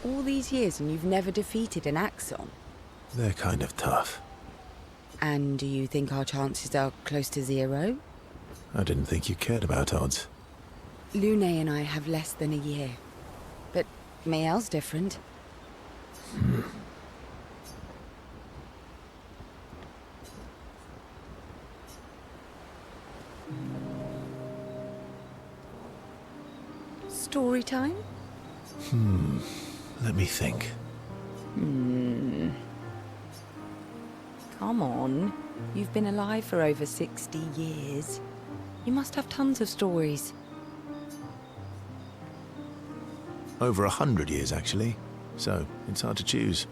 All these years and you've never defeated an Axon? They're kind of tough. And do you think our chances are close to zero? I didn't think you cared about odds. Lune and I have less than a year. But Mael's different. Story time? Let me think. Come on. You've been alive for over 60 years. You must have tons of stories. Over 100 years, actually. So, it's hard to choose.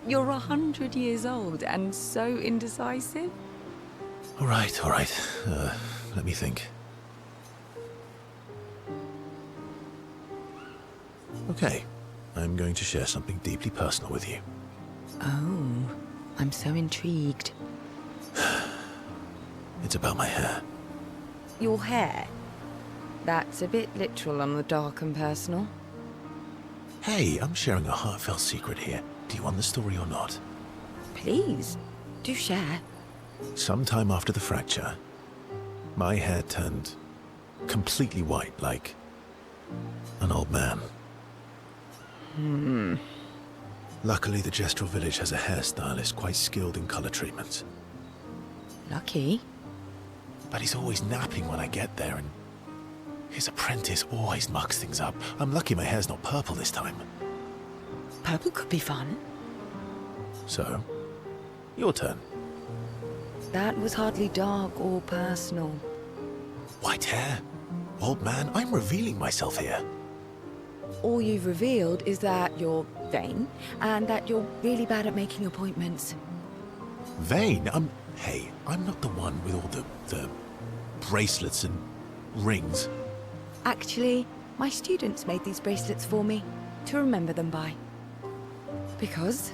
You're 100 years old and so indecisive? All right. Let me think. Okay, I'm going to share something deeply personal with you. Oh, I'm so intrigued. It's about my hair. Your hair? That's a bit literal on the dark and personal. Hey, I'm sharing a heartfelt secret here. Do you want the story or not? Please, do share. Sometime after the fracture, my hair turned completely white, like an old man. Luckily, the Gestural village has a hairstylist quite skilled in color treatments. Lucky. But he's always napping when I get there, and his apprentice always mucks things up. I'm lucky my hair's not purple this time. Purple could be fun. So, your turn. That was hardly dark or personal. White hair? Old man, I'm revealing myself here. All you've revealed is that you're vain, and that you're really bad at making appointments. Vain? Hey, I'm not the one with all the bracelets and rings. Actually, my students made these bracelets for me, to remember them by. Because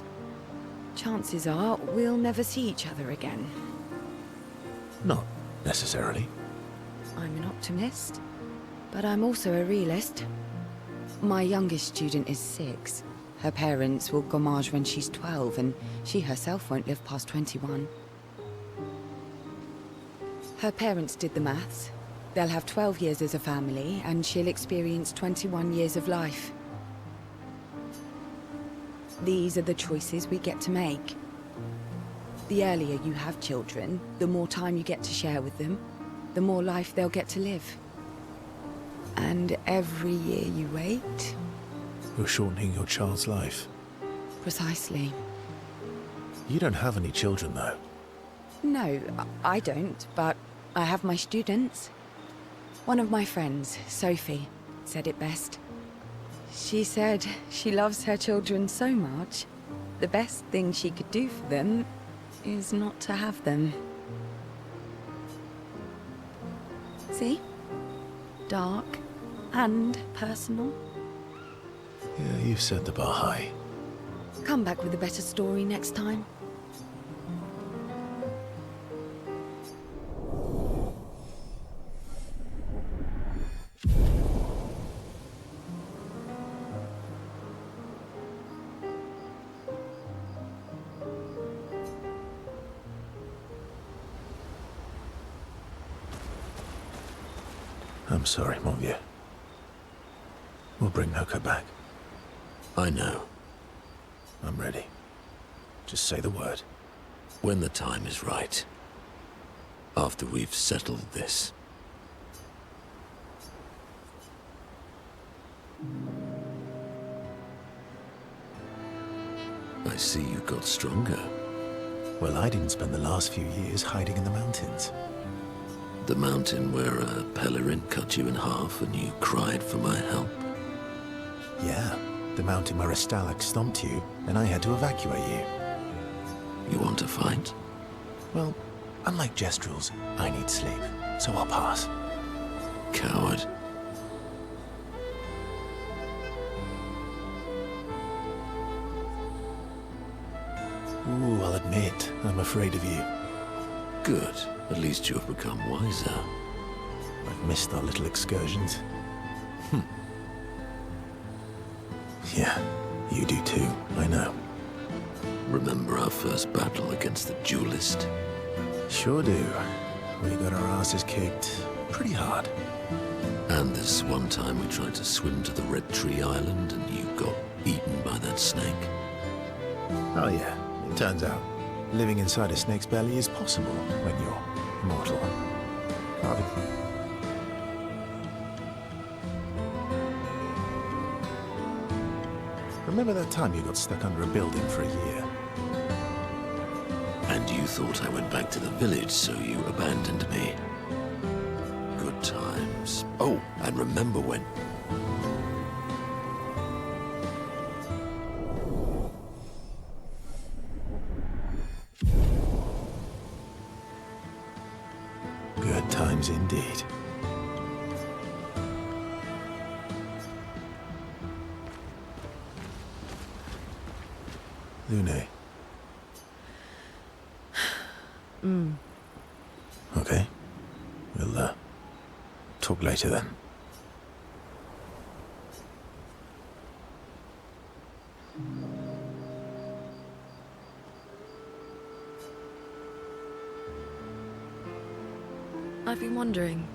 chances are we'll never see each other again. Not necessarily. I'm an optimist, but I'm also a realist. My youngest student is 6. Her parents will gommage when she's 12, and she herself won't live past 21. Her parents did the maths. They'll have 12 years as a family, and she'll experience 21 years of life. These are the choices we get to make. The earlier you have children, the more time you get to share with them, the more life they'll get to live. And every year you wait... You're shortening your child's life. Precisely. You don't have any children, though. No, I don't, but I have my students. One of my friends, Sophie, said it best. She said she loves her children so much, the best thing she could do for them is not to have them. See? Dark and personal. Yeah, you've set the bar high. Come back with a better story next time. I'm sorry, mon vieux. We'll bring Noko back. I know. I'm ready. Just say the word. When the time is right. After we've settled this. I see you got stronger. Well, I didn't spend the last few years hiding in the mountains. The mountain where a Pelerin cut you in half and you cried for my help. Yeah, the mountain where a Stalag stomped you, and I had to evacuate you. You want to fight? Well, unlike Gestrals, I need sleep, so I'll pass. Coward. Ooh, I'll admit, I'm afraid of you. Good. At least you have become wiser. I've missed our little excursions. Yeah, you do too, I know. Remember our first battle against the duelist? Sure do. We got our asses kicked pretty hard. And this one time we tried to swim to the Red Tree Island and you got eaten by that snake. Oh yeah, it turns out living inside a snake's belly is possible when you're immortal. Harvey. Remember that time you got stuck under a building for a year? And you thought I went back to the village, so you abandoned me. Good times. Oh, and remember when... Good times indeed. Lune. Okay. We'll, talk later then. I've been wondering,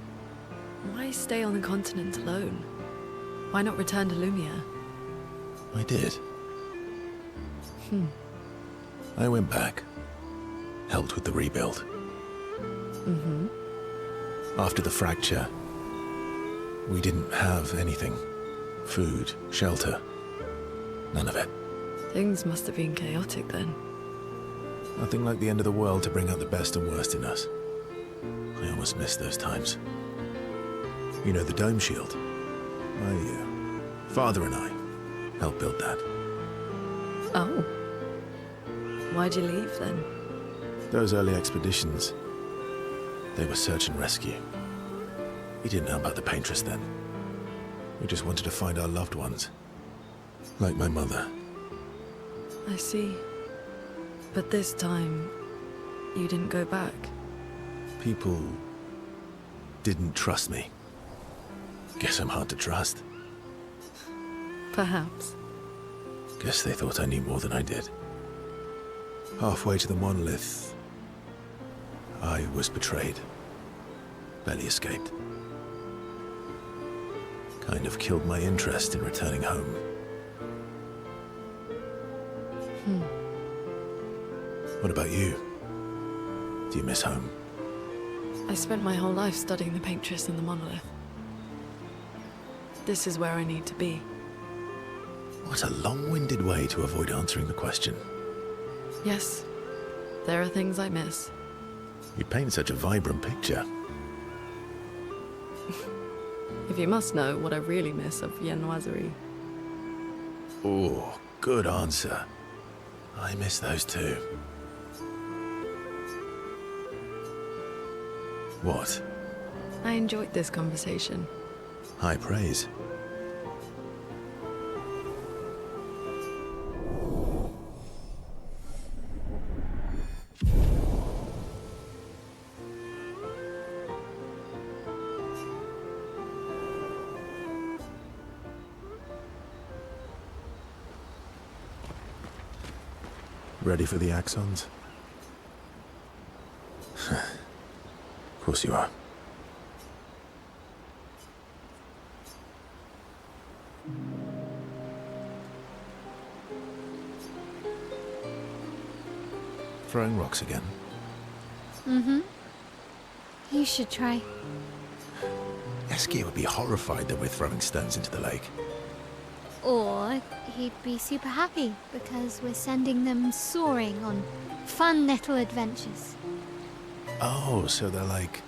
why stay on the continent alone? Why not return to Lumia? I did. I went back. Helped with the rebuild. After the fracture, we didn't have anything. Food, shelter, none of it. Things must have been chaotic then. Nothing like the end of the world to bring out the best and worst in us. I almost miss those times. You know, the dome shield. My father and I helped build that. Oh. Why'd you leave then? Those early expeditions, they were search and rescue. We didn't know about the Paintress then. We just wanted to find our loved ones. Like my mother. I see. But this time, you didn't go back. People didn't trust me. Guess I'm hard to trust. Perhaps. Guess they thought I knew more than I did. Halfway to the monolith, I was betrayed. Barely escaped. Kind of killed my interest in returning home. What about you? Do you miss home? I spent my whole life studying the Paintress and the monolith. This is where I need to be. What a long-winded way to avoid answering the question. Yes, there are things I miss. You paint such a vibrant picture. If you must know what I really miss of viennoiserie. Oh, good answer. I miss those too. What? I enjoyed this conversation. High praise. Ready for the axons? Of course you are. Throwing rocks again? You should try. Eski would be horrified that we're throwing stones into the lake. Or he'd be super happy because we're sending them soaring on fun little adventures. Oh, so they're like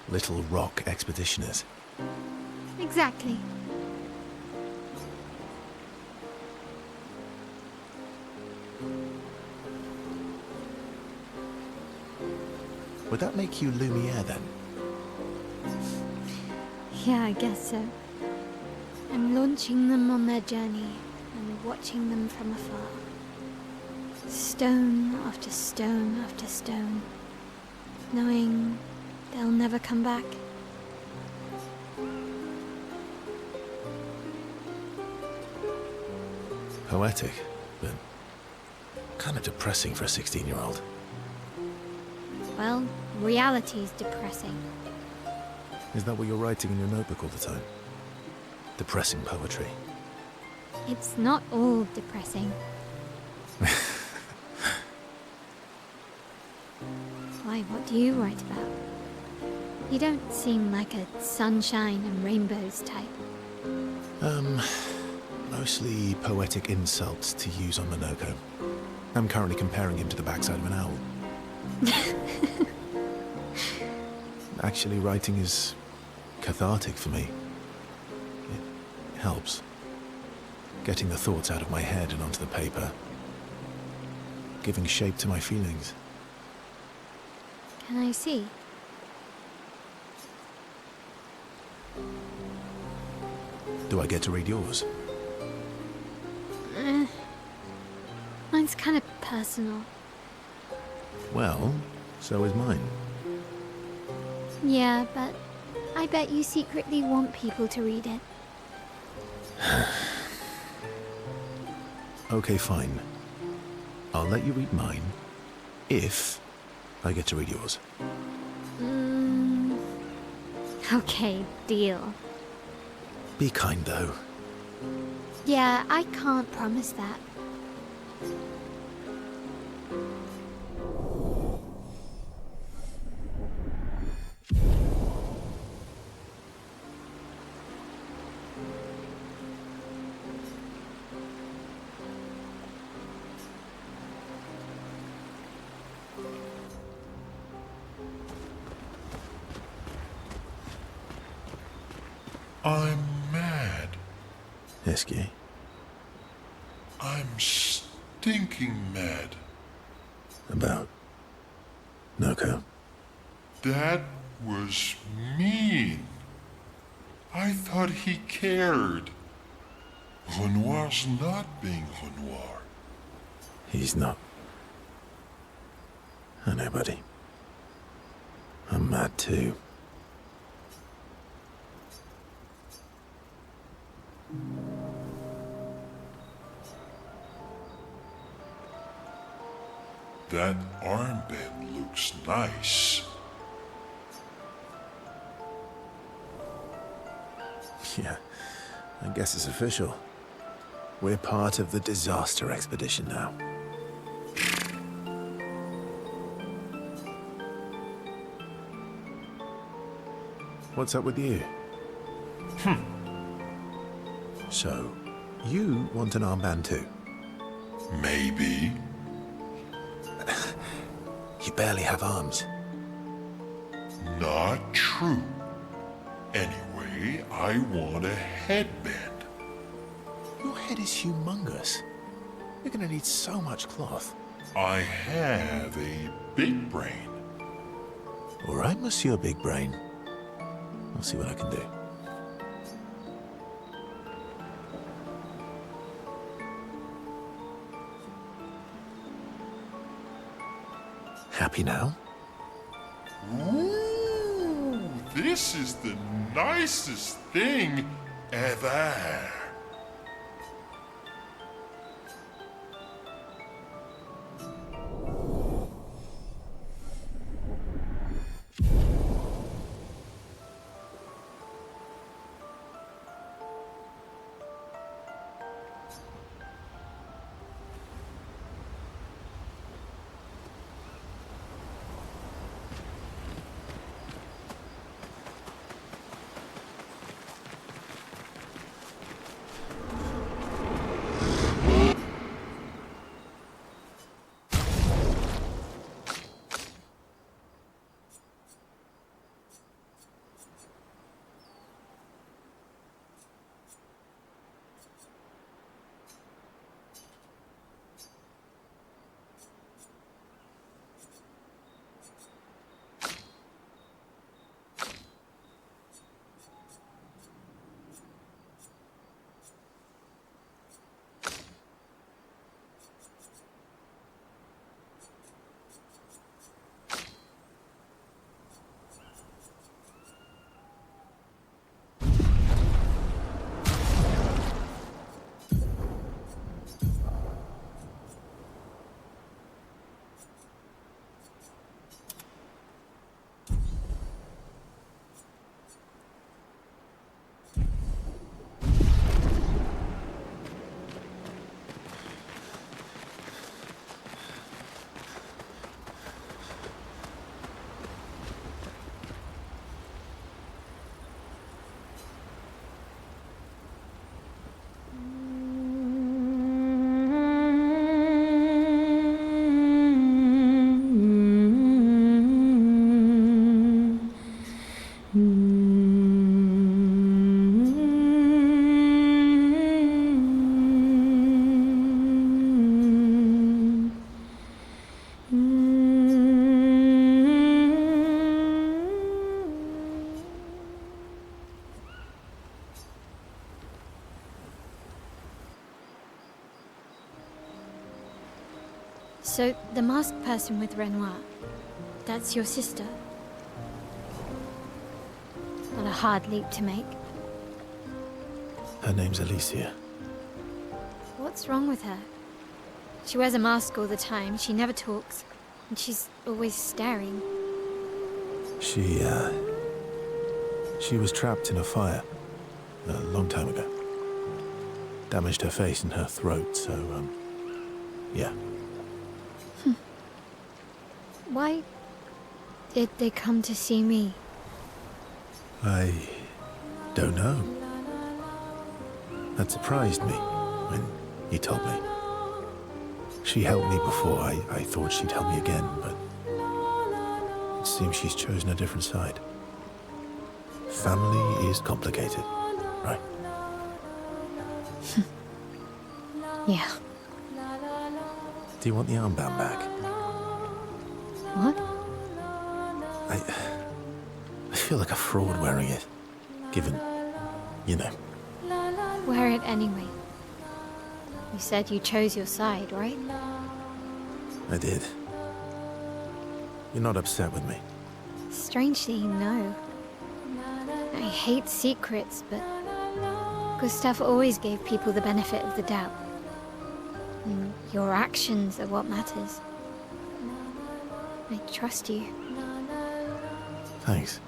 little rock expeditioners. Exactly. Would that make you Lumiere then? Yeah, I guess so. I'm launching them on their journey and watching them from afar. Stone after stone after stone, knowing they'll never come back. Poetic, but kind of depressing for a 16-year-old. Well, reality's depressing. Is that what you're writing in your notebook all the time? Depressing poetry. It's not all depressing. Why, what do you write about? You don't seem like a sunshine and rainbows type. Mostly poetic insults to use on Monoko. I'm currently comparing him to the backside of an owl. Actually, writing is cathartic for me. It helps. Getting the thoughts out of my head and onto the paper. Giving shape to my feelings. Can I see? Do I get to read yours? Mine's kind of personal. Well, so is mine. Yeah, but I bet you secretly want people to read it. Okay, fine. I'll let you read mine, if I get to read yours. Okay, deal. Be kind, though. Yeah, I can't promise that. I'm mad. Esky. I'm stinking mad. About Noko. That was mean. I thought he cared. Renoir's not being Renoir. He's not. I know, buddy. I'm mad too. That armband looks nice. Yeah, I guess it's official. We're part of the disaster expedition now. What's up with you? So, you want an armband too? Maybe. You barely have arms. Not true. Anyway, I want a headband. Your head is humongous. You're gonna need so much cloth. I have a big brain. All right, Monsieur Big Brain. I'll see what I can do. Happy now? Ooh, this is the nicest thing ever. So, the masked person with Renoir, that's your sister? Not a hard leap to make. Her name's Alicia. What's wrong with her? She wears a mask all the time, she never talks, and she's always staring. She was trapped in a fire a long time ago. Damaged her face and her throat, so, yeah. Why did they come to see me? I don't know. That surprised me when you told me. She helped me before. I thought she'd help me again, but it seems she's chosen a different side. Family is complicated, right? Yeah. Do you want the armband back? What? I feel like a fraud wearing it, given, you know. Wear it anyway. You said you chose your side, right? I did. You're not upset with me. Strangely, no. I hate secrets, but Gustav always gave people the benefit of the doubt. And your actions are what matters. I trust you. Thanks.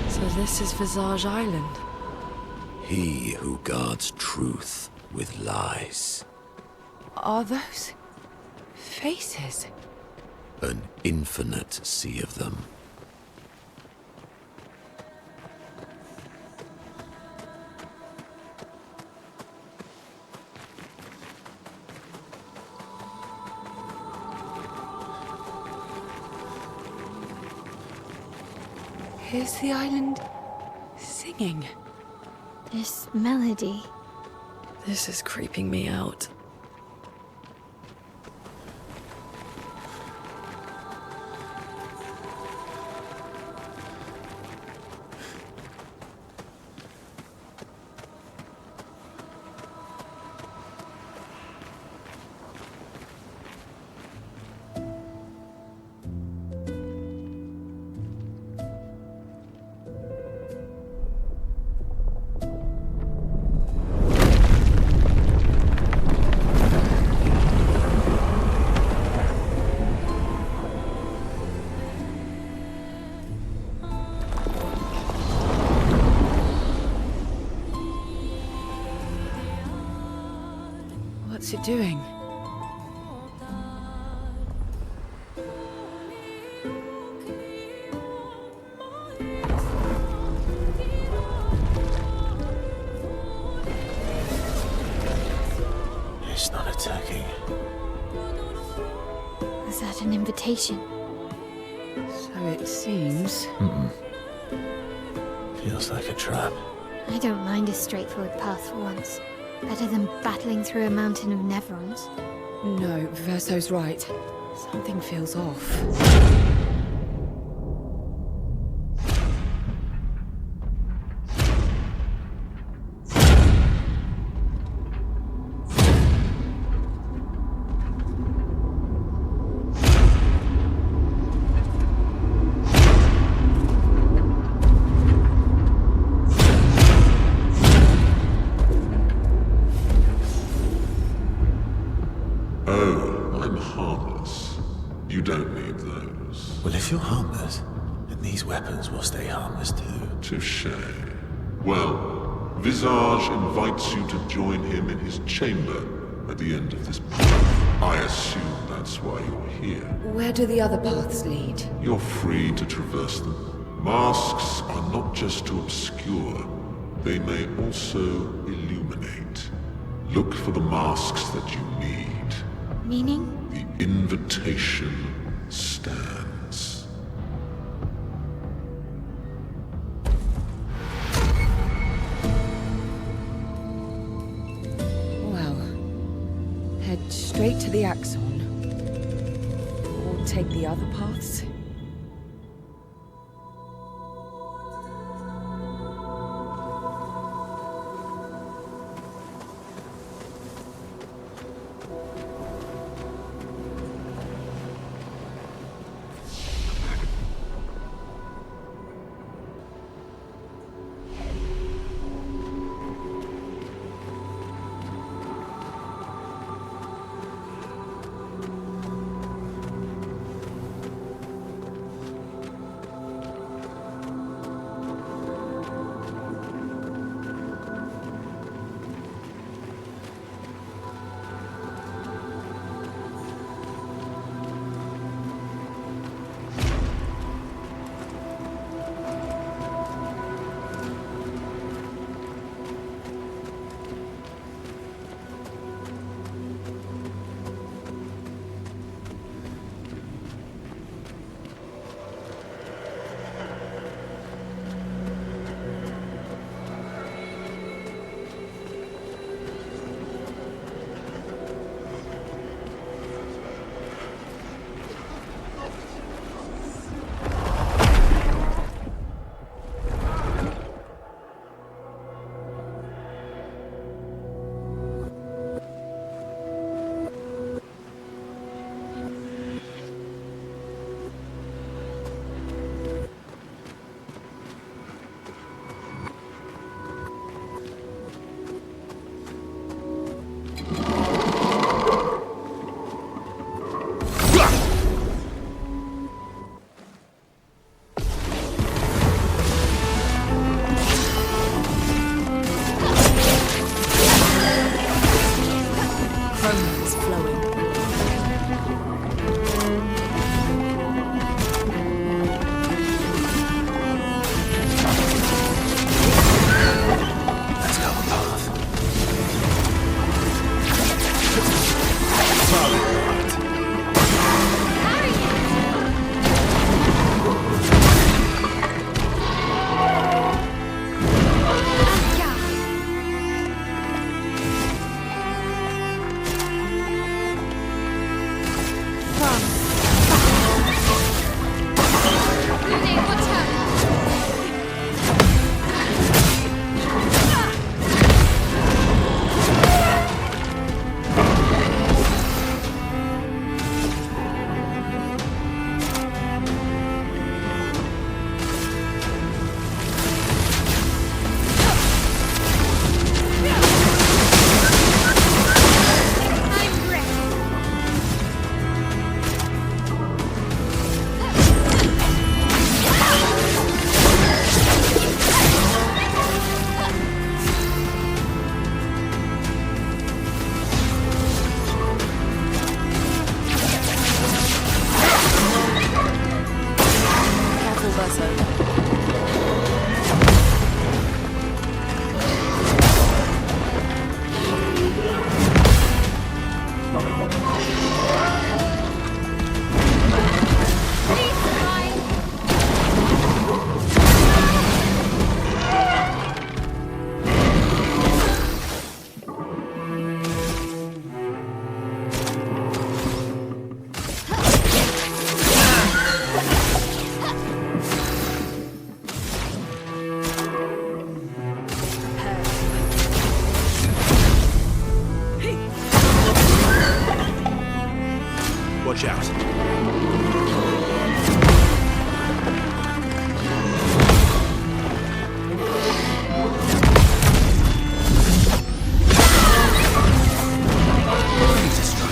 So this is Visage Island. He who guards truth with lies. Are those faces? An infinite sea of them. Is the island singing? This melody. This is creeping me out. What's it doing? It's not attacking. Was that an invitation? So it seems. Feels like a trap. I don't mind a straightforward path for once. Better than battling through a mountain of Nevrons. No, Verso's right. Something feels off. Oh, I'm harmless. You don't need those. Well, if you're harmless, then these weapons will stay harmless too. Touche. Well, Visage invites you to join him in his chamber at the end of this path. I assume that's why you're here. Where do the other paths lead? You're free to traverse them. Masks are not just to obscure, they may also illuminate. Look for the masks that you need. Meaning? The invitation stands. Well, head straight to the Axon. Or take the other paths. Watch out. Ready to strike.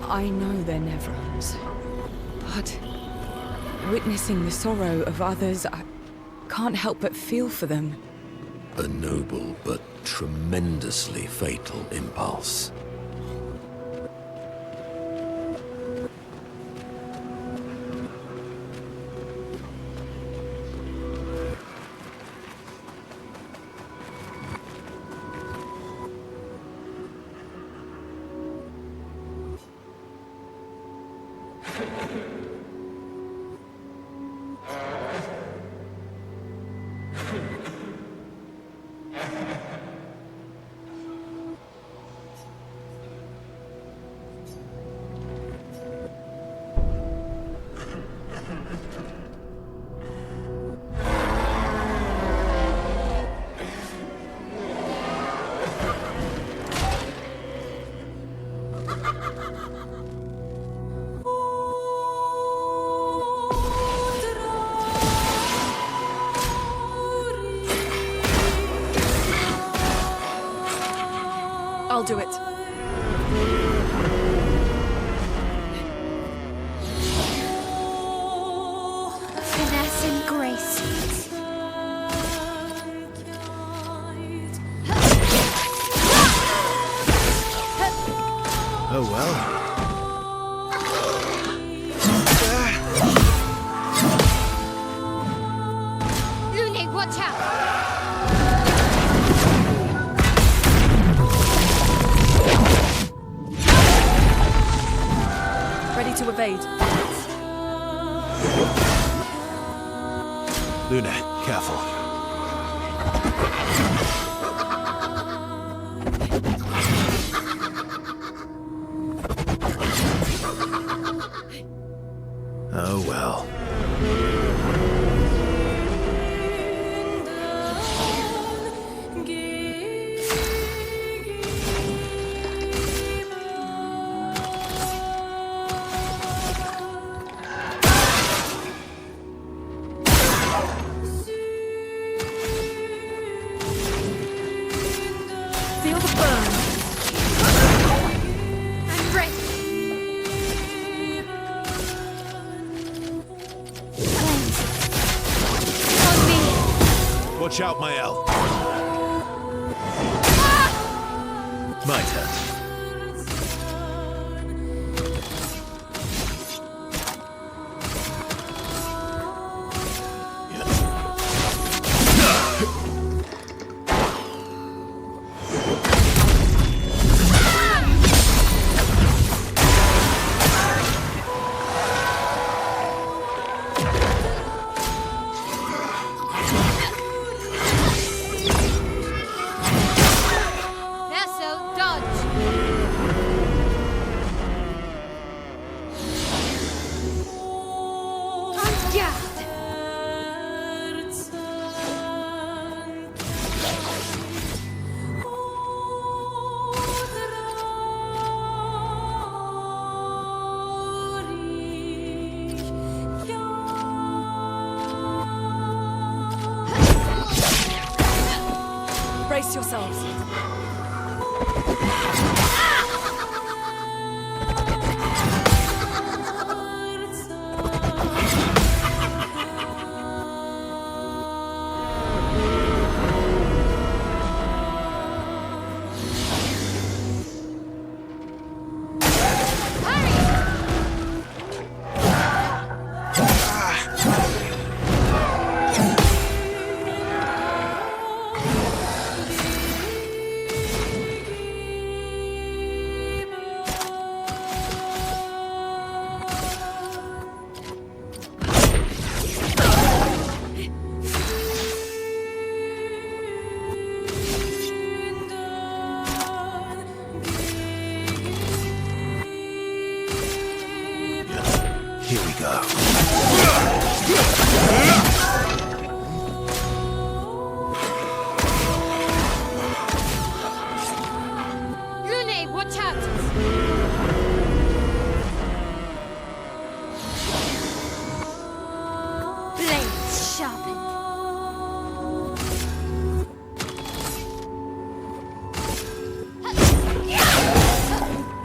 I know they're Nevrons, but witnessing the sorrow of others, I can't help but feel for them. A noble but tremendously fatal impulse. I'll do it. Finesse and grace. Oh well. Lune, watch out! Ready to evade. Luna, careful. Oh well. Feel the burn. I'm ready. On me. Watch out, Mael. My turn. Vessel, dodge.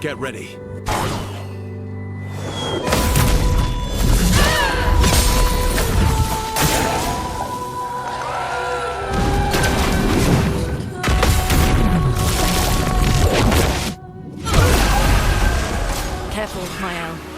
Get ready. Careful, Mael.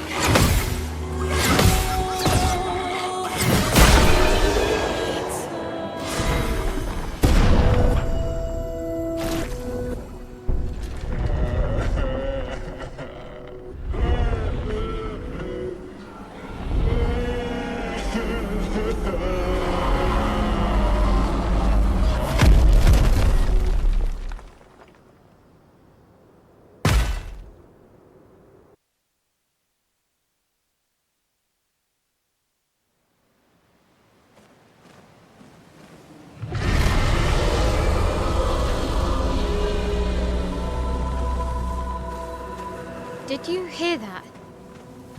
Did you hear that?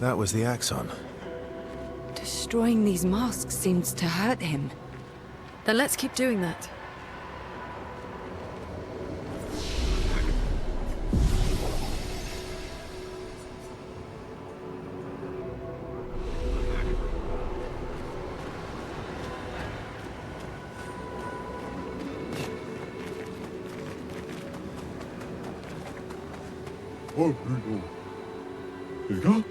That was the Axon. Destroying these masks seems to hurt him. Then let's keep doing that. 내가?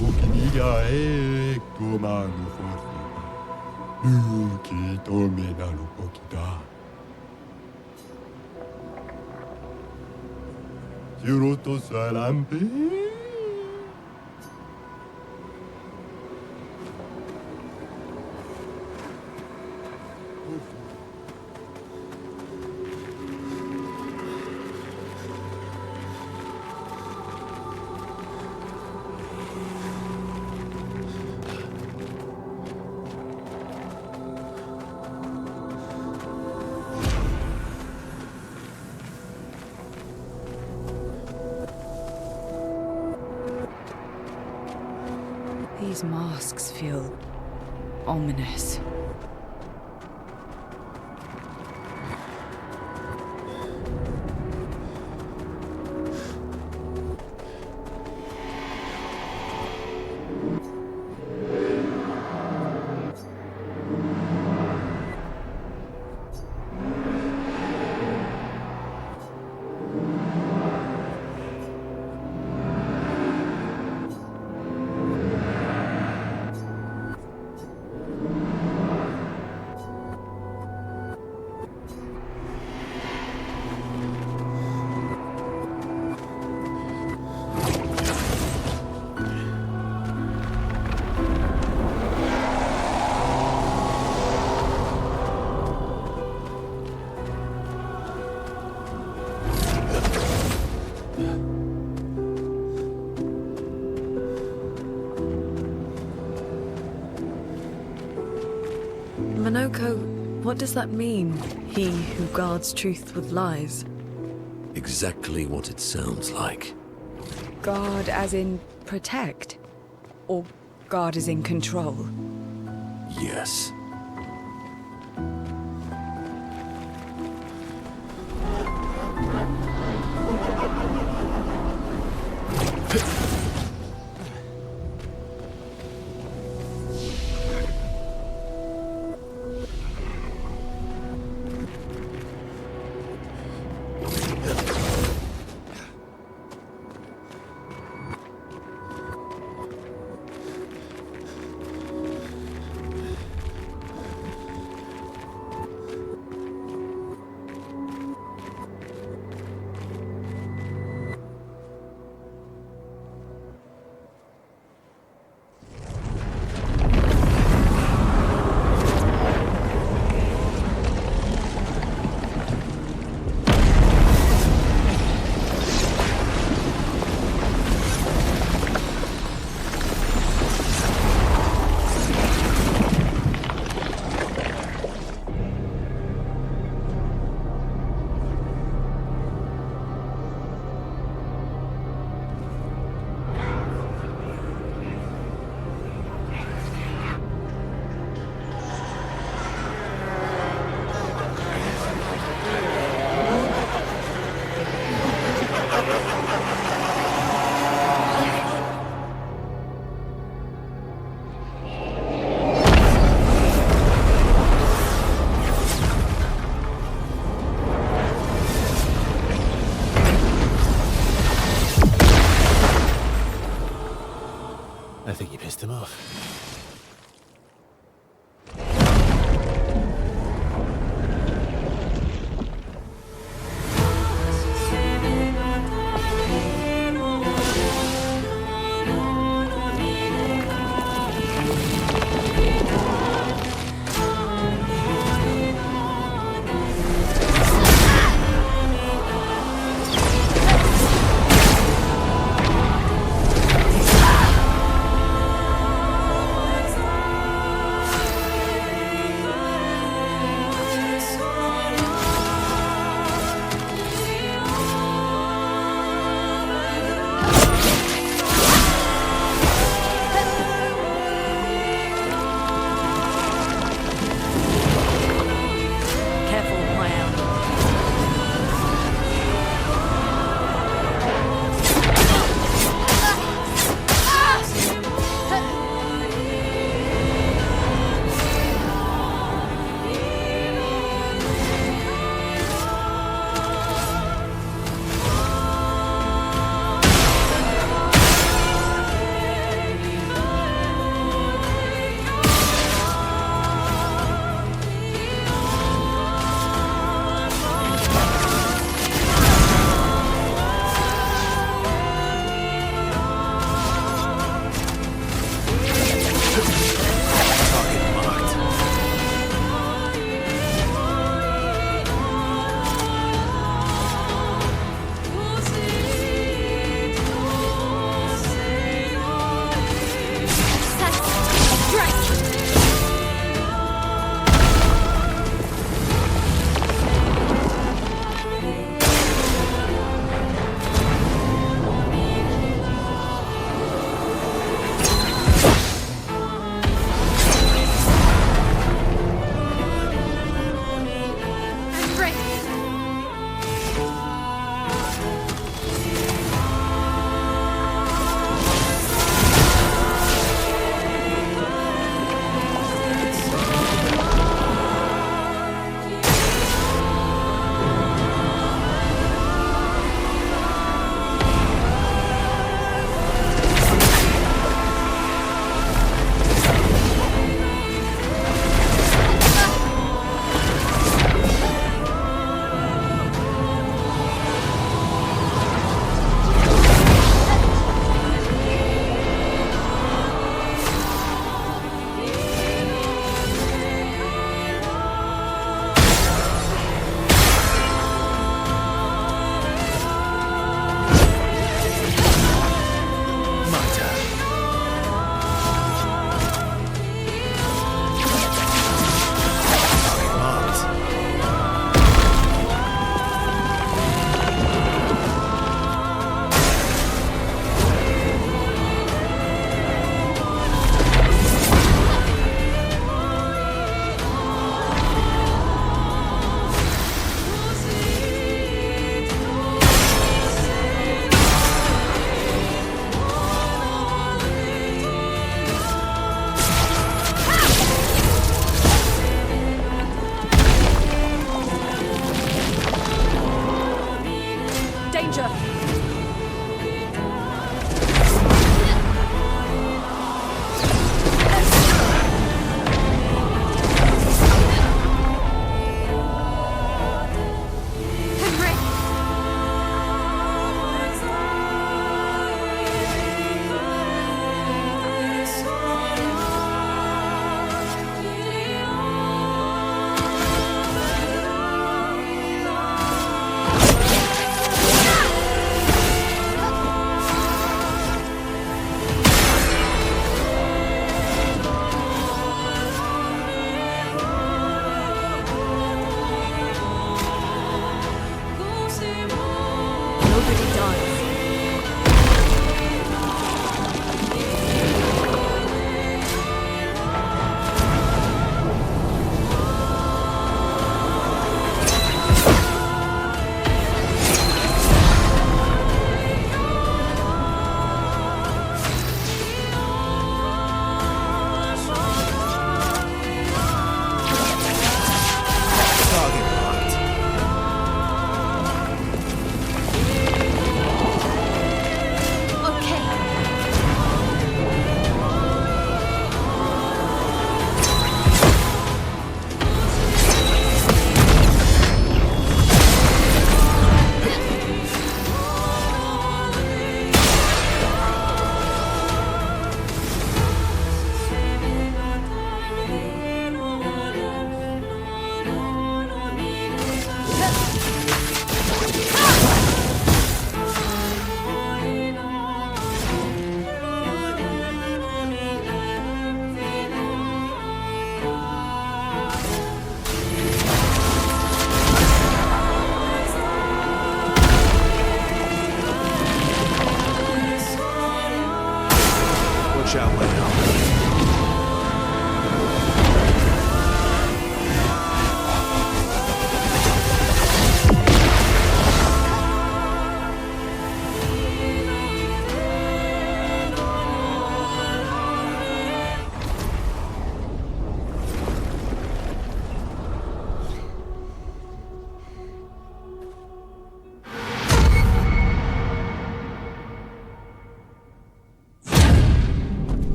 Ukinigae kumanu forti. Nuki dominalu pokida. Juroto salampe. These masks feel ominous. Manoko, what does that mean? He who guards truth with lies. Exactly what it sounds like. Guard as in protect? Or guard as in control? Yes.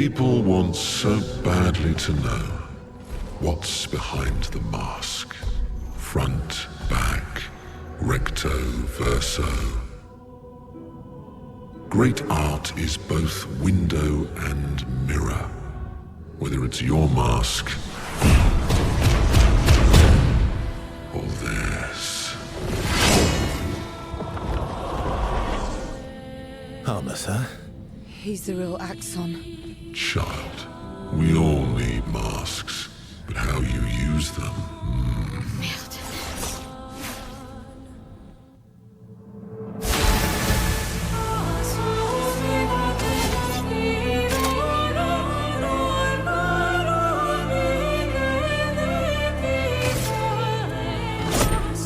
People want so badly to know what's behind the mask. Front, back, recto, verso. Great art is both window and mirror. Whether it's your mask or theirs. Harmless, huh? He's the real Axon. Child, we all need masks, but how you use them.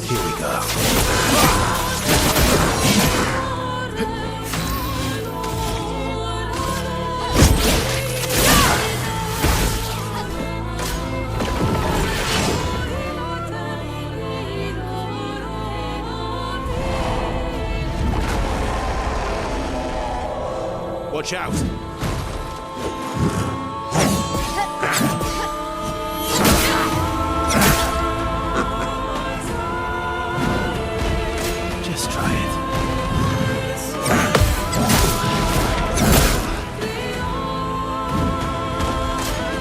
Here we go. Watch out! Just try it.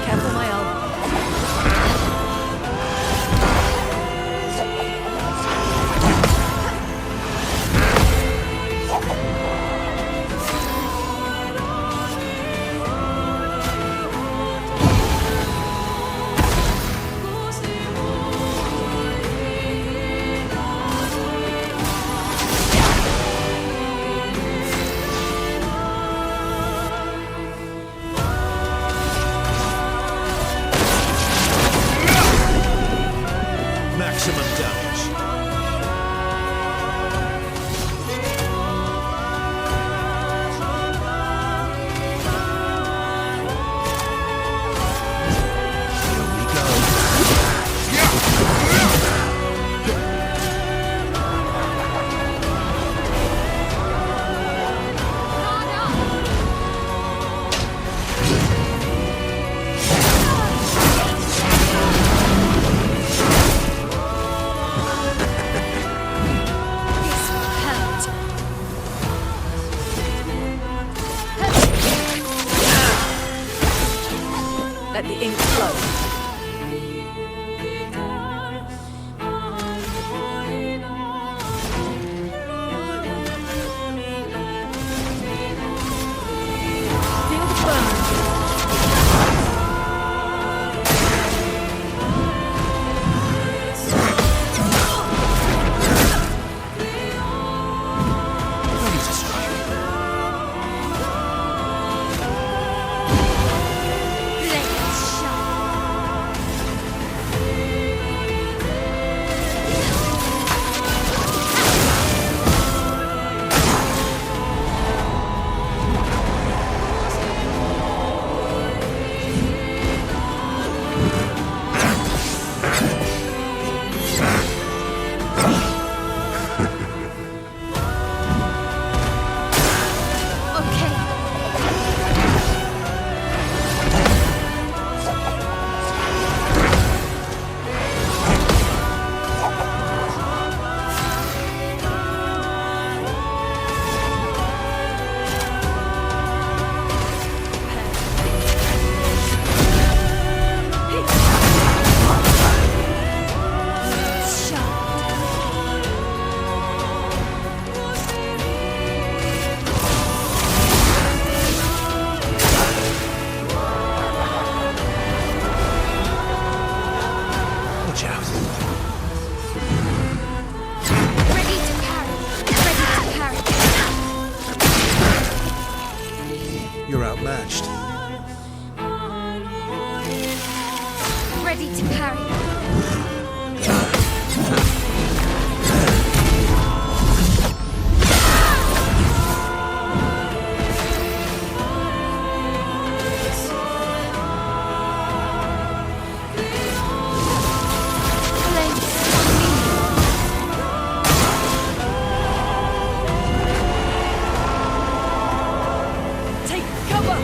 Careful, my elbow. Maximum damage. Here we go. Let the ink flow. Feel the burn. Ready to strike. Watch out. Ready to carry. Ready to carry. You're outmatched. Ready to carry. Take cover!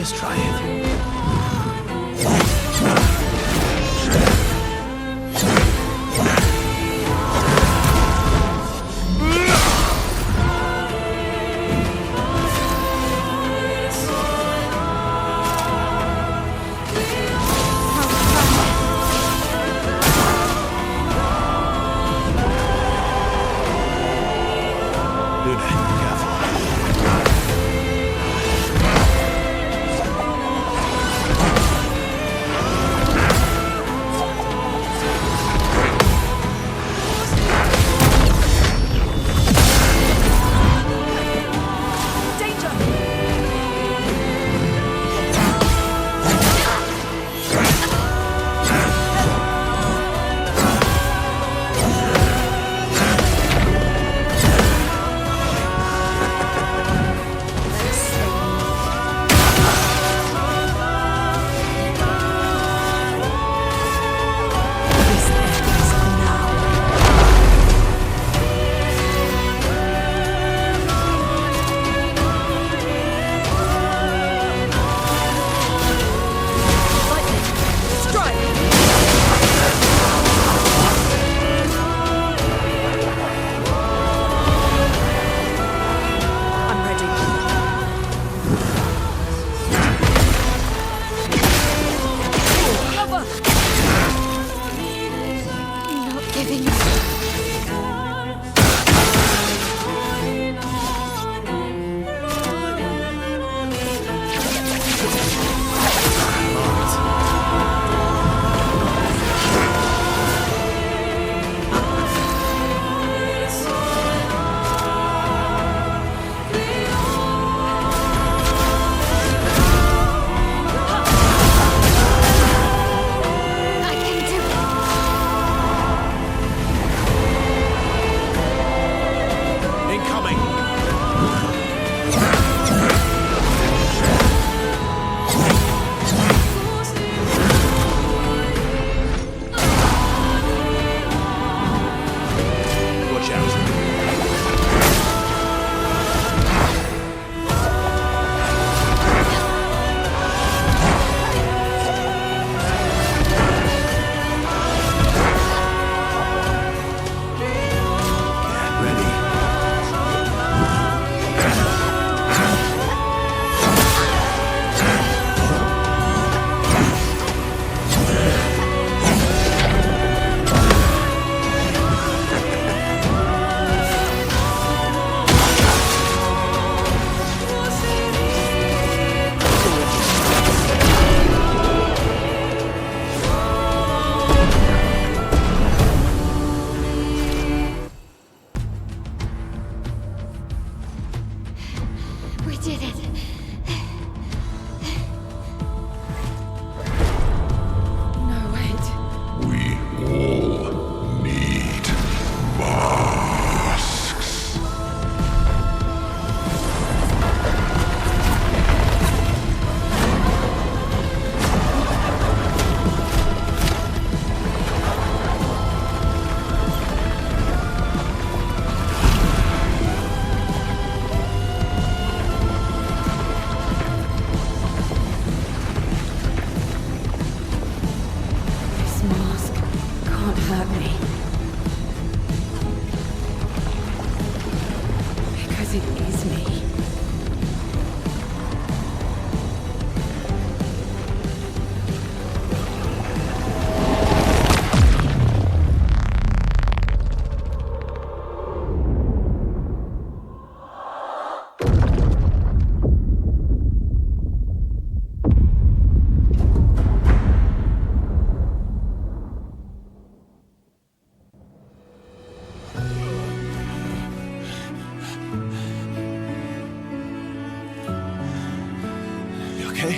Just try it. okay?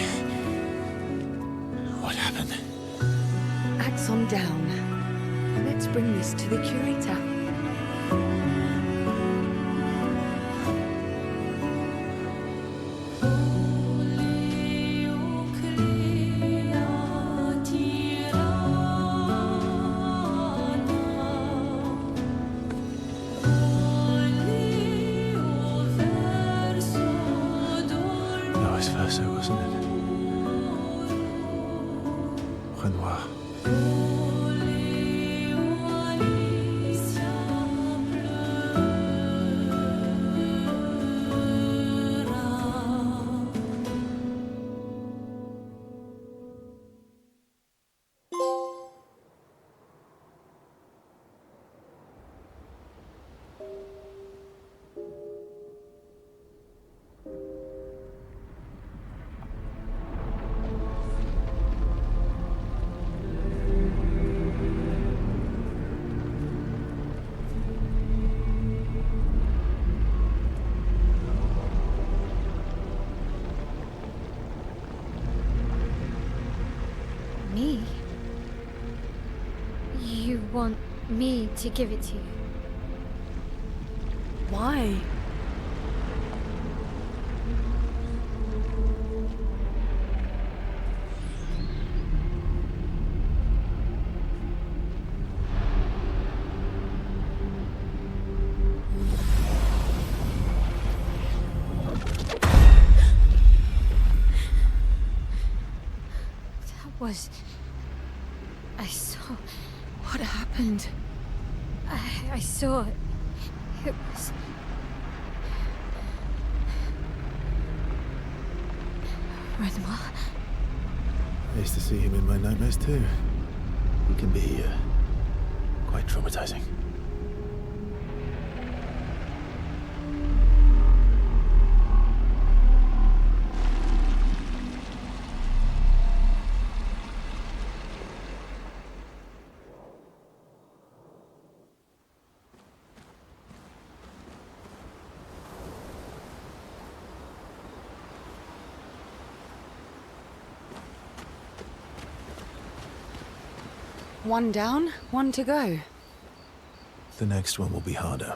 What happened? Axon down. Let's bring this to the curator. That was Verso, wasn't it? Renoir. Me? You want me to give it to you? Why? That was... I saw... What happened? I saw... It was... Renoir? I used to see him in my nightmares too. He can be quite traumatizing. One down, one to go. The next one will be harder.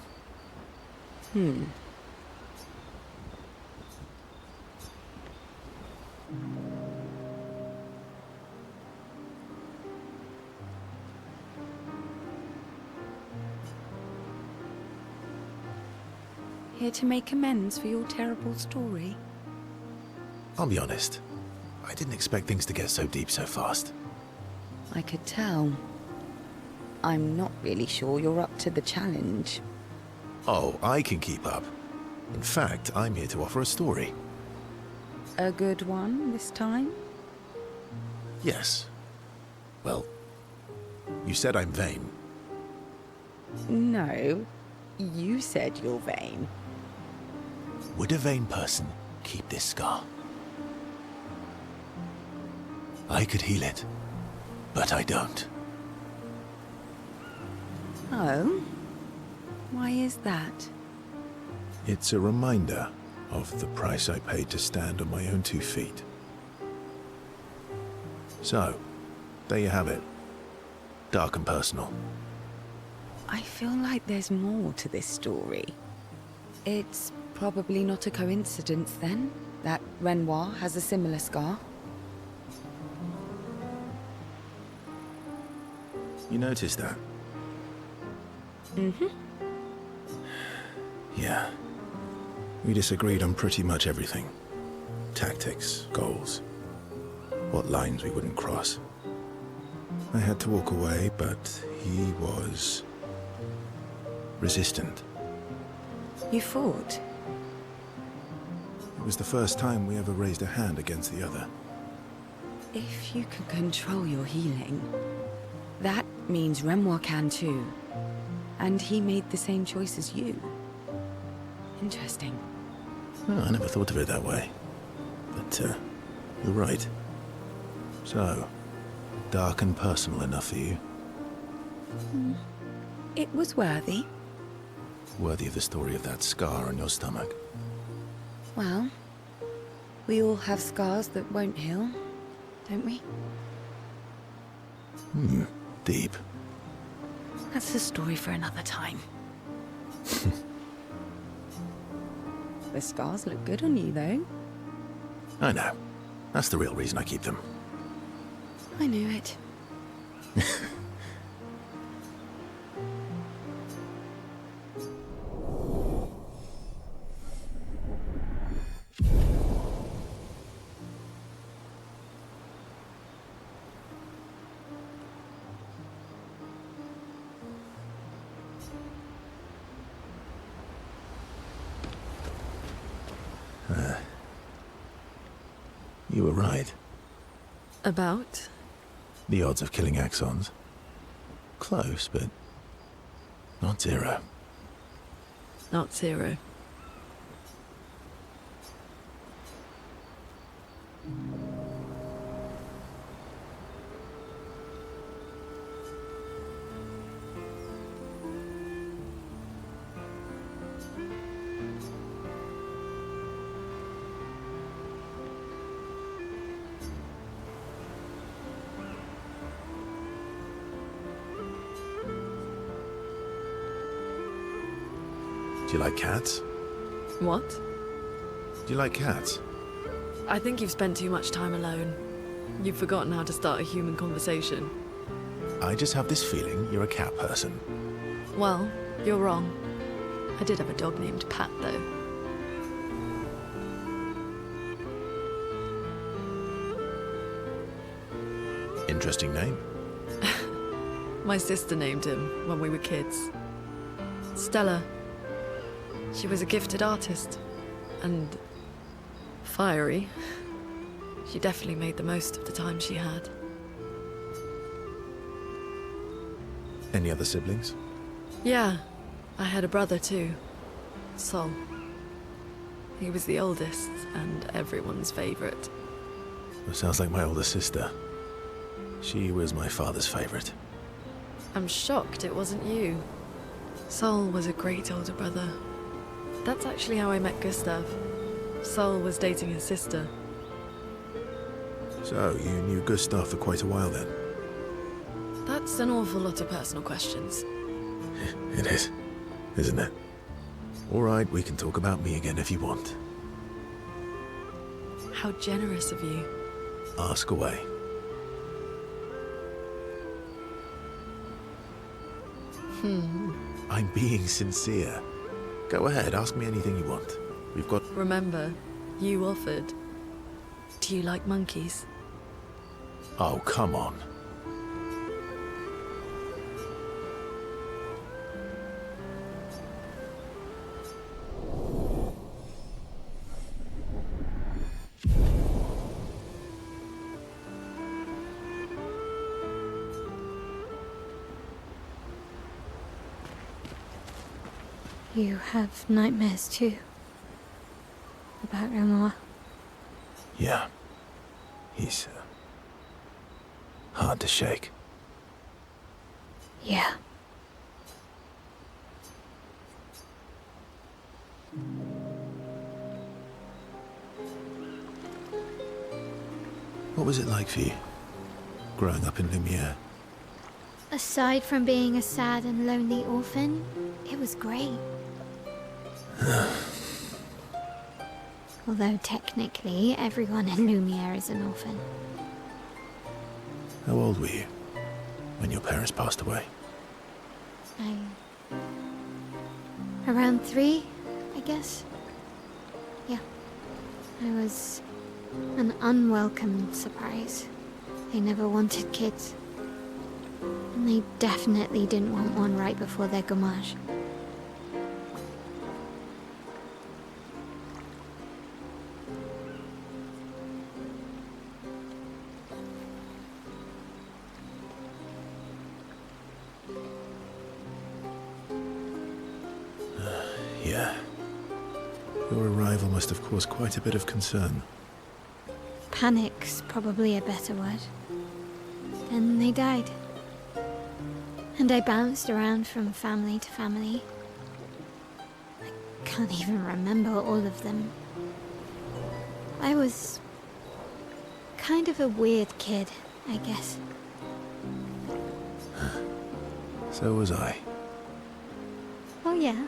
Here to make amends for your terrible story. I'll be honest. I didn't expect things to get so deep so fast. I could tell. I'm not really sure you're up to the challenge. Oh, I can keep up. In fact, I'm here to offer a story. A good one this time? Yes. Well, you said I'm vain. No, you said you're vain. Would a vain person keep this scar? I could heal it, but I don't. Oh? Why is that? It's a reminder of the price I paid to stand on my own 2 feet. So, there you have it. Dark and personal. I feel like there's more to this story. It's probably not a coincidence then, that Renoir has a similar scar. You noticed that? Mm-hmm. Yeah. We disagreed on pretty much everything. Tactics, goals, what lines we wouldn't cross. I had to walk away, but he was resistant. You fought? It was the first time we ever raised a hand against the other. If you can control your healing, that means Renoir can too. And he made the same choice as you. Interesting. Oh, I never thought of it that way. But, you're right. So, dark and personal enough for you? It was worthy. Worthy of the story of that scar on your stomach. Well, we all have scars that won't heal, don't we? Deep. That's a story for another time. The scars look good on you, though. I know. That's the real reason I keep them. I knew it. You were right. About? The odds of killing Axons. Close, but not zero. Not zero. Do you like cats? What? Do you like cats? I think you've spent too much time alone. You've forgotten how to start a human conversation. I just have this feeling you're a cat person. Well, you're wrong. I did have a dog named Pat, though. Interesting name. My sister named him when we were kids. Stella. She was a gifted artist. And fiery. She definitely made the most of the time she had. Any other siblings? Yeah, I had a brother too. Sol. He was the oldest and everyone's favorite. Well, sounds like my older sister. She was my father's favorite. I'm shocked it wasn't you. Sol was a great older brother. That's actually how I met Gustav. Sol was dating his sister. So, you knew Gustav for quite a while then? That's an awful lot of personal questions. It is, isn't it? All right, we can talk about me again if you want. How generous of you. Ask away. I'm being sincere. Go ahead, ask me anything you want. We've got... Remember, you offered. Do you like monkeys? Oh, come on. You have nightmares too? About Renoir? Yeah. He's... hard to shake. Yeah. What was it like for you, growing up in Lumiere? Aside from being a sad and lonely orphan, it was great. Although technically, everyone in Lumiere is an orphan. How old were you when your parents passed away? Around 3, I guess. Yeah. I was an unwelcome surprise. They never wanted kids. And they definitely didn't want one right before their gommage. Yeah. Your arrival must have caused quite a bit of concern. Panic's probably a better word. Then they died. And I bounced around from family to family. I can't even remember all of them. I was kind of a weird kid, I guess. So was I. Oh yeah?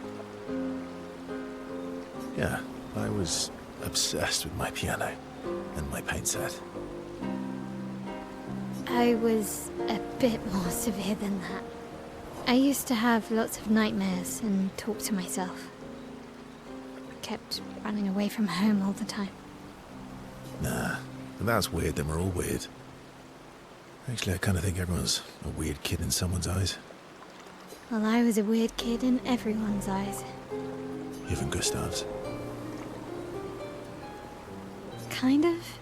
Yeah, I was obsessed with my piano and my paint set. I was a bit more severe than that. I used to have lots of nightmares and talk to myself. Kept running away from home all the time. Nah, if that's weird, then we're all weird. Actually, I kind of think everyone's a weird kid in someone's eyes. Well, I was a weird kid in everyone's eyes. Even Gustav's. Kind of.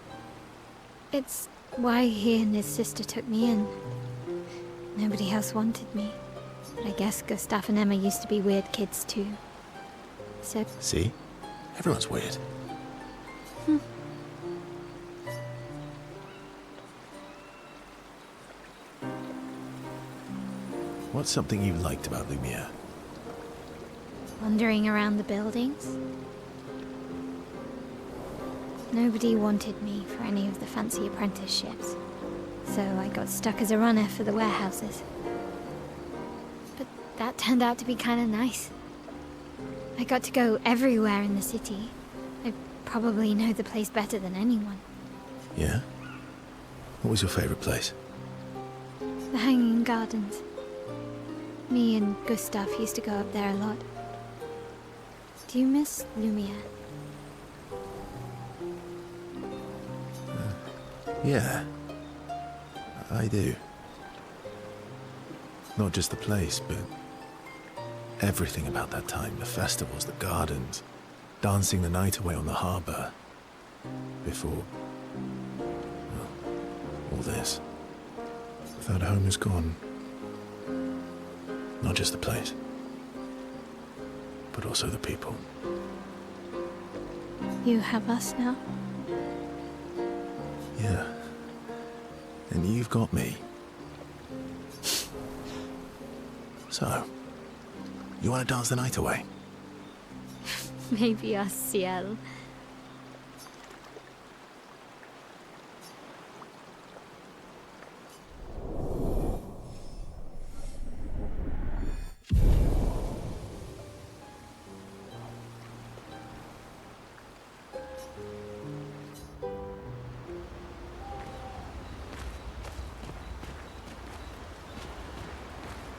It's why he and his sister took me in. Nobody else wanted me. But I guess Gustav and Emma used to be weird kids too. So, See? Everyone's weird. What's something you liked about Lumiere? wandering around the buildings. Nobody wanted me for any of the fancy apprenticeships, so I got stuck as a runner for the warehouses. But that turned out to be kind of nice. I got to go everywhere in the city. I probably know the place better than anyone. Yeah? What was your favorite place? The Hanging Gardens. Me and Gustav used to go up there a lot. Do you miss Lumiere? Yeah. I do. Not just the place, but everything about that time. The festivals, the gardens, dancing the night away on the harbor. Before, well, all this. That home is gone. Not just the place, but also the people. You have us now? Yeah. And you've got me. So, you want to dance the night away? Maybe us, Ciel.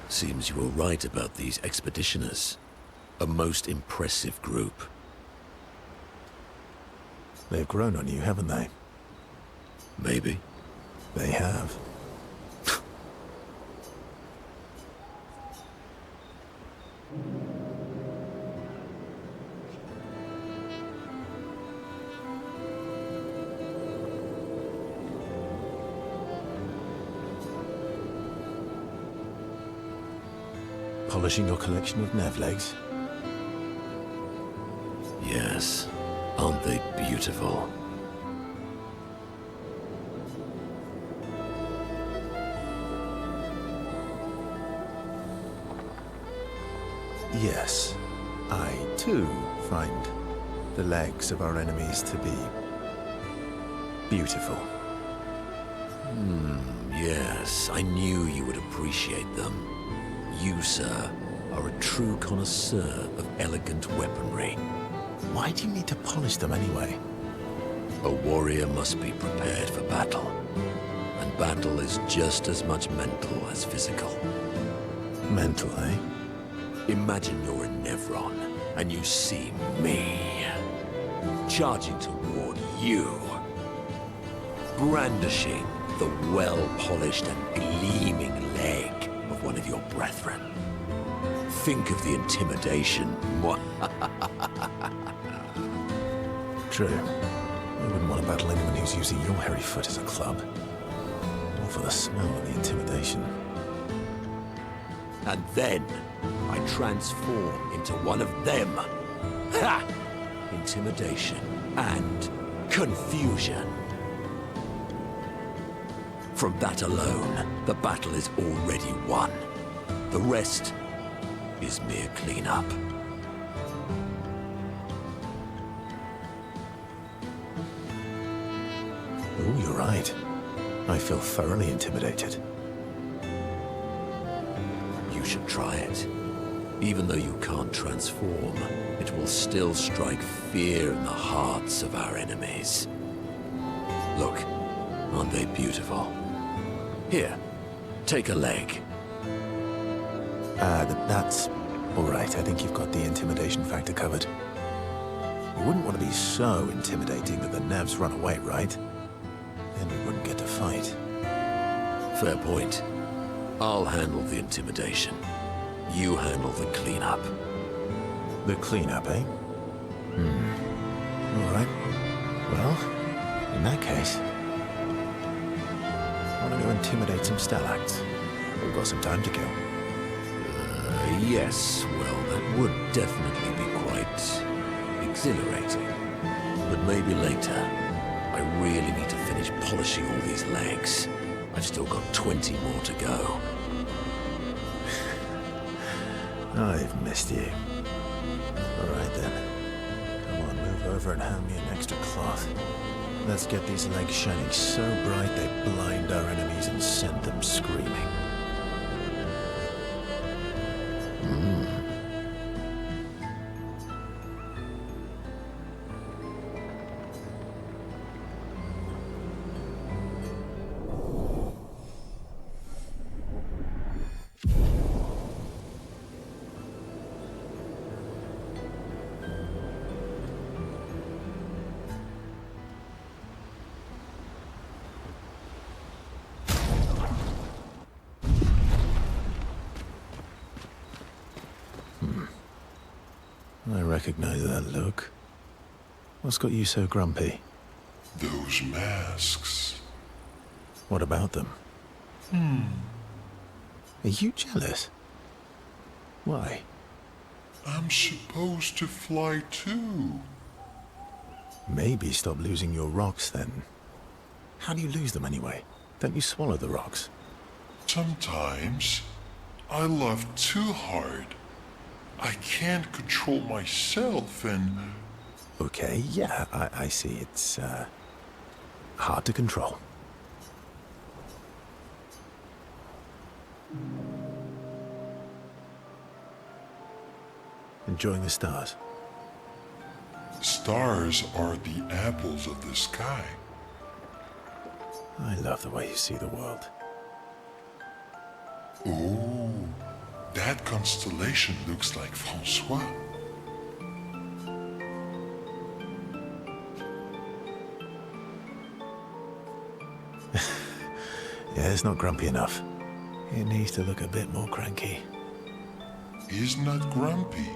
Seems you were right about these expeditioners. A most impressive group. They've grown on you, haven't they? Maybe. They have. Polishing your collection of Nevlegs? Yes. Aren't they beautiful? Yes. I, too, find the legs of our enemies to be beautiful. Yes, I knew you would appreciate them. You, sir, are a true connoisseur of elegant weaponry. Why do you need to polish them anyway? A warrior must be prepared for battle. And battle is just as much mental as physical. Mental, eh? Imagine you're in Nevron, and you see me, charging toward you, brandishing the well-polished and gleaming leg of one of your brethren. Think of the intimidation. True. I wouldn't want to battle anyone who's using your hairy foot as a club. Or for the smell and the intimidation. And then I transform into one of them. Ha! Intimidation and confusion. From that alone, the battle is already won. The rest is mere cleanup. Oh, you're right. I feel thoroughly intimidated. You should try it. Even though you can't transform, it will still strike fear in the hearts of our enemies. Look, aren't they beautiful? Here, take a leg. That's all right. I think you've got the intimidation factor covered. You wouldn't want to be so intimidating that the Nevs run away, right? Then we wouldn't get to fight. Fair point. I'll handle the intimidation. You handle the cleanup. The cleanup, eh? All right. Well, in that case, Wanting to intimidate some Stellacs? We've got some time to kill. Yes, well, that would definitely be quite exhilarating. But maybe later. I really need to finish polishing all these legs. I've still got 20 more to go. I've missed you. Alright then. Come on, move over and hand me an extra cloth. Let's get these legs shining so bright they blind our enemies and send them screaming. I recognize that look. What's got you so grumpy? Those masks. What about them? Are you jealous? Why? I'm supposed to fly too. Maybe stop losing your rocks then. How do you lose them anyway? Don't you swallow the rocks? Sometimes I love too hard. I can't control myself and... Okay, yeah, I see. It's, hard to control. Enjoying the stars? Stars are the apples of the sky. I love the way you see the world. Oh, that constellation looks like Francois. Yeah, it's not grumpy enough. It needs to look a bit more cranky. He's not grumpy.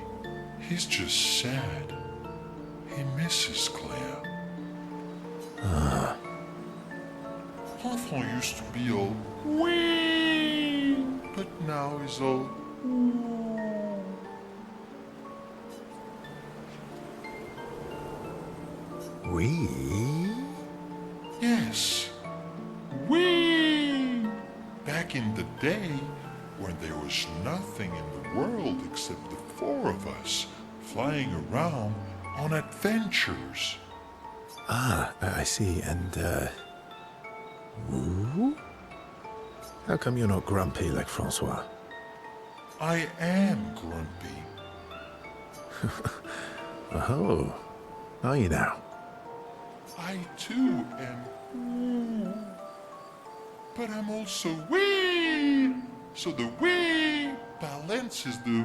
He's just sad. He misses Claire. Enfant used to be all wee, but now he's all We? yes, wee. Back in the day, when there was nothing in the world except the four of us flying around on adventures. Ah, I see. And, woo? How come you're not grumpy like Francois? I am grumpy. Oh, are you now? I too am. But I'm also wee. So the wee balances the.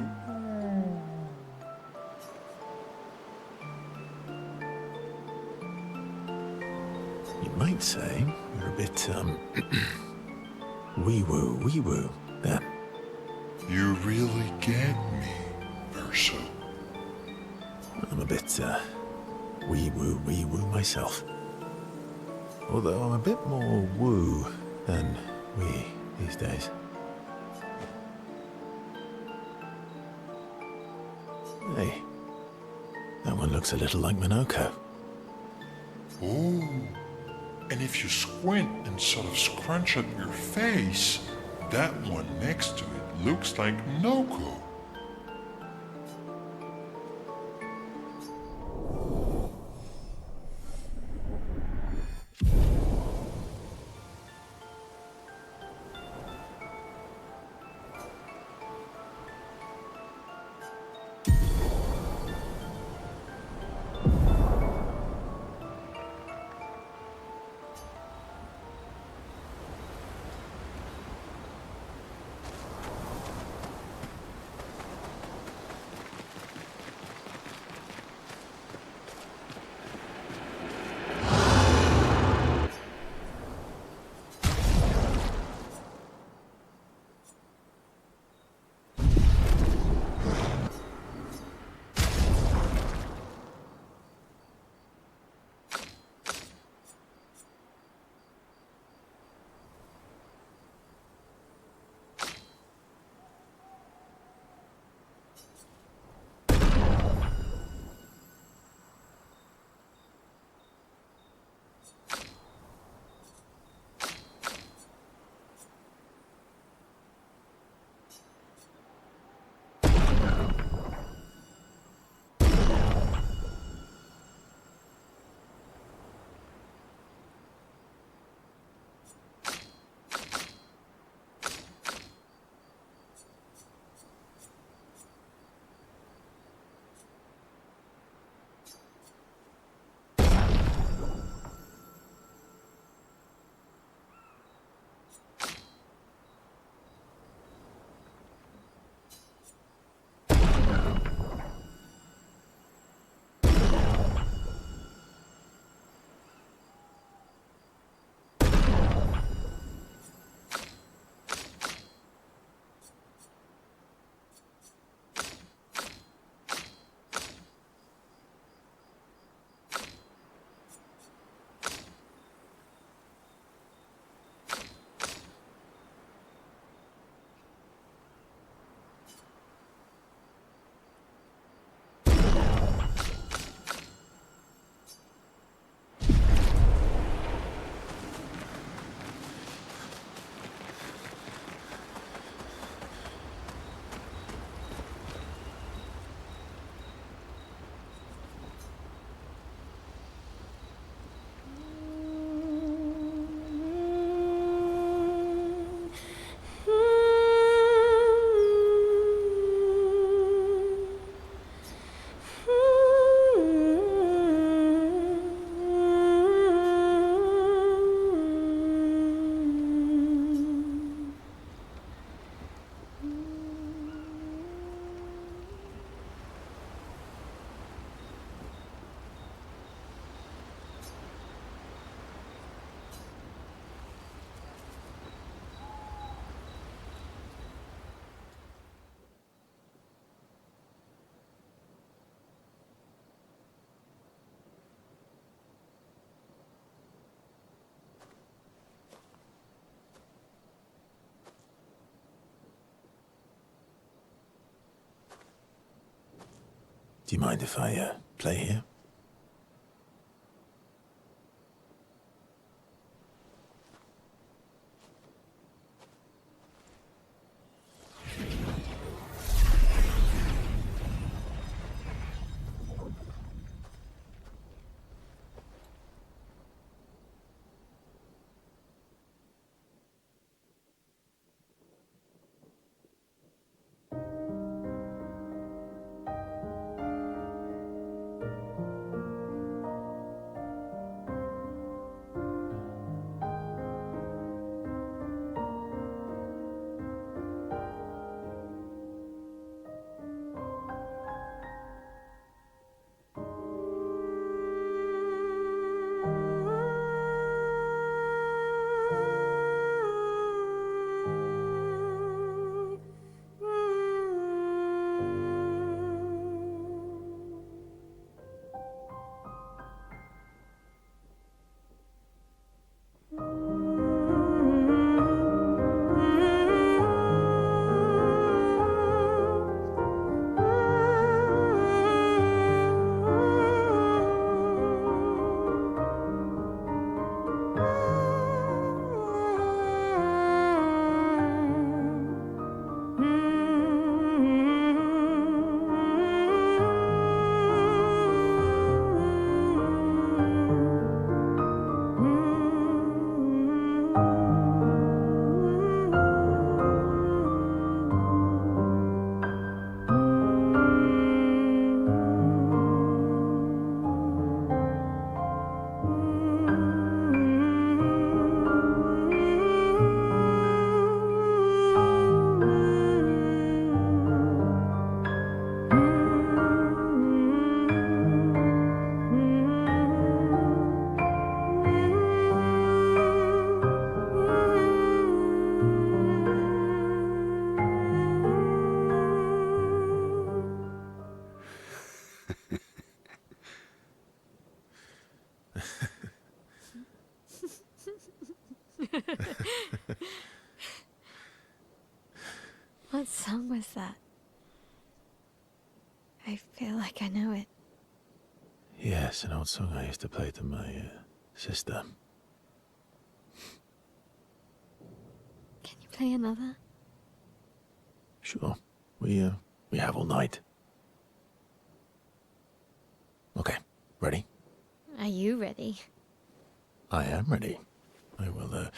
You might say you're a bit, wee-woo, then. You really get me, Verso. I'm a bit, wee-woo myself. Although I'm a bit more woo than wee these days. Hey, that one looks a little like Minoko. Oh, and if you squint and sort of scrunch up your face, that one next to it looks like Noko. Do you mind if I play here? What song was that? I feel like I know it. Yes, an old song I used to play to my sister. Can you play another? Sure. We have all night. Okay, ready? Are you ready? I am ready. I will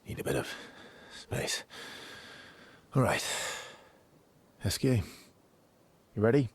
need a bit of space. All right. Esquier, you ready?